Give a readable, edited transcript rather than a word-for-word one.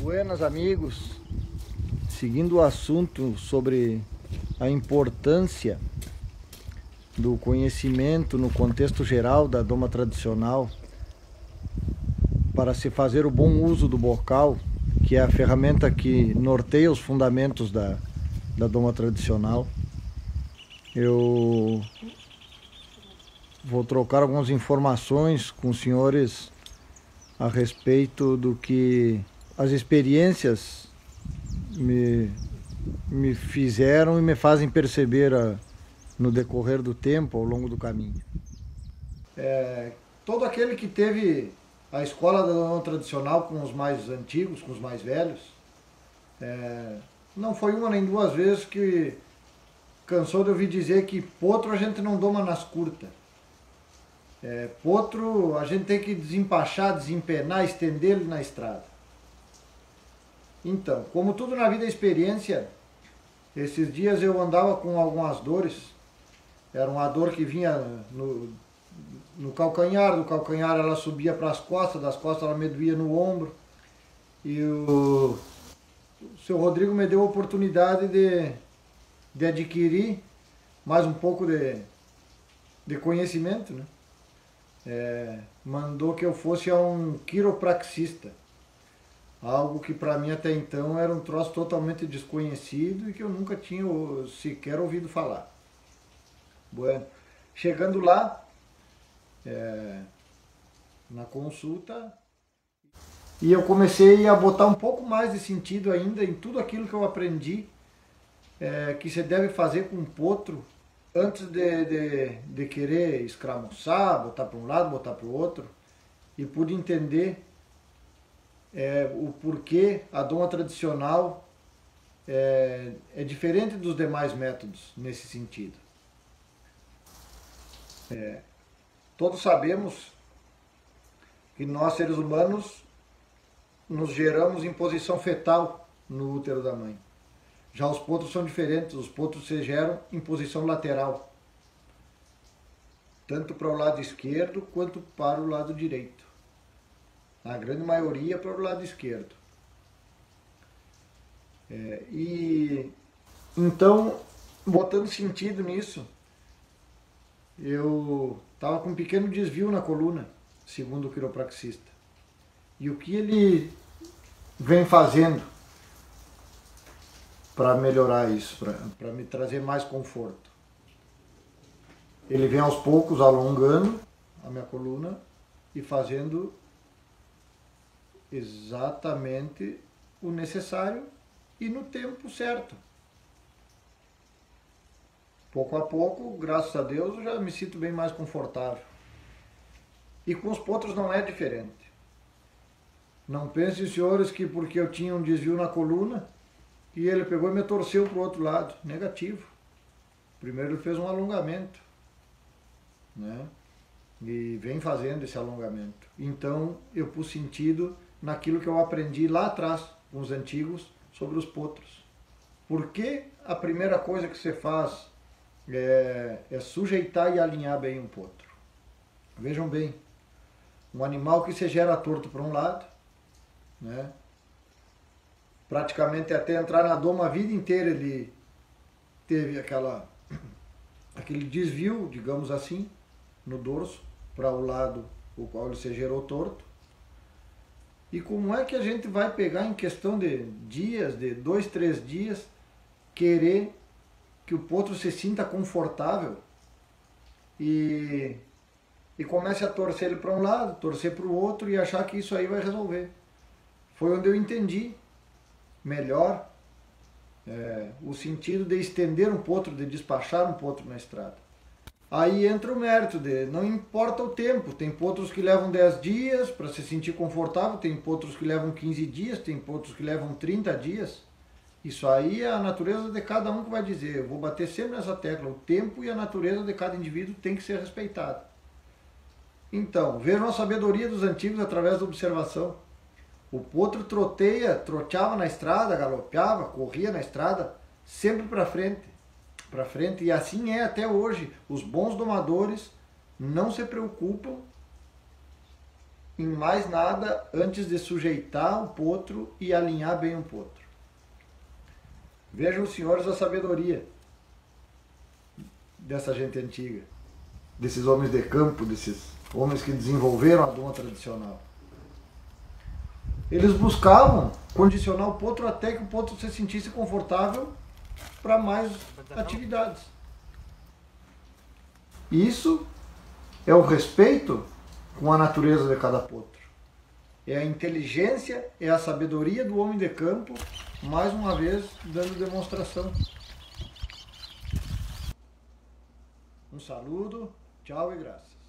Buenas, amigos. Seguindo o assunto sobre a importância do conhecimento no contexto geral da doma tradicional para se fazer o bom uso do bocal, que é a ferramenta que norteia os fundamentos da doma tradicional, eu vou trocar algumas informações com os senhores a respeito do que as experiências me fizeram e me fazem perceber no decorrer do tempo, ao longo do caminho. Todo aquele que teve a escola da doma tradicional com os mais antigos, com os mais velhos, não foi uma nem duas vezes que cansou de ouvir dizer que potro a gente não doma nas curtas. Potro a gente tem que desempachar, desempenar, estender ele na estrada. Então, como tudo na vida é experiência, esses dias eu andava com algumas dores. Era uma dor que vinha no calcanhar, do calcanhar ela subia para as costas, das costas ela me doía no ombro. E o seu Rodrigo me deu a oportunidade de adquirir mais um pouco de conhecimento, né? Mandou que eu fosse a um quiropraxista. Algo que para mim até então era um troço totalmente desconhecido e que eu nunca tinha sequer ouvido falar. Bueno, chegando lá, na consulta, e eu comecei a botar um pouco mais de sentido ainda em tudo aquilo que eu aprendi que se deve fazer com o potro antes de querer escramuçar, botar para um lado, botar para o outro, e pude entender o porquê a doma tradicional é diferente dos demais métodos nesse sentido. Todos sabemos que nós, seres humanos, nos geramos em posição fetal no útero da mãe. Já os potros são diferentes, os potros se geram em posição lateral, tanto para o lado esquerdo quanto para o lado direito. A grande maioria para o lado esquerdo. E então, botando sentido nisso, eu estava com um pequeno desvio na coluna, segundo o quiropraxista. E o que ele vem fazendo para melhorar isso, para me trazer mais conforto? Ele vem aos poucos alongando a minha coluna e fazendo exatamente o necessário e no tempo certo. Pouco a pouco, graças a Deus, eu já me sinto bem mais confortável. E com os potros não é diferente. Não pensem, senhores, que porque eu tinha um desvio na coluna e ele pegou e me torceu para o outro lado. Negativo. Primeiro ele fez um alongamento, né? E vem fazendo esse alongamento. Então eu pus sentido naquilo que eu aprendi lá atrás com os antigos sobre os potros. Porque a primeira coisa que você faz é sujeitar e alinhar bem um potro. Vejam bem, um animal que se gera torto para um lado, né? Praticamente até entrar na doma a vida inteira ele teve aquele desvio, digamos assim, no dorso, para o lado o qual ele se gerou torto. E como é que a gente vai pegar em questão de dias, de 2, 3 dias, querer que o potro se sinta confortável e comece a torcer ele para um lado, torcer para o outro e achar que isso aí vai resolver? Foi onde eu entendi melhor o sentido de estender um potro, de despachar um potro na estrada. Aí entra o mérito não importa o tempo, tem potros que levam 10 dias para se sentir confortável, tem potros que levam 15 dias, tem potros que levam 30 dias, Isso aí é a natureza de cada um que vai dizer. Eu vou bater sempre nessa tecla. O tempo e a natureza de cada indivíduo tem que ser respeitado. Então, vejam a sabedoria dos antigos através da observação. O potro troteava na estrada, galopeava, corria na estrada, sempre para frente. E assim é até hoje. Os bons domadores não se preocupam em mais nada antes de sujeitar o potro e alinhar bem o potro. Vejam os senhores a sabedoria dessa gente antiga, desses homens de campo, desses homens que desenvolveram a doma tradicional. Eles buscavam condicionar o potro até que o potro se sentisse confortável para mais atividades. Isso é o respeito com a natureza de cada potro. É a inteligência, é a sabedoria do homem de campo, mais uma vez dando demonstração. Um saludo, tchau e graças.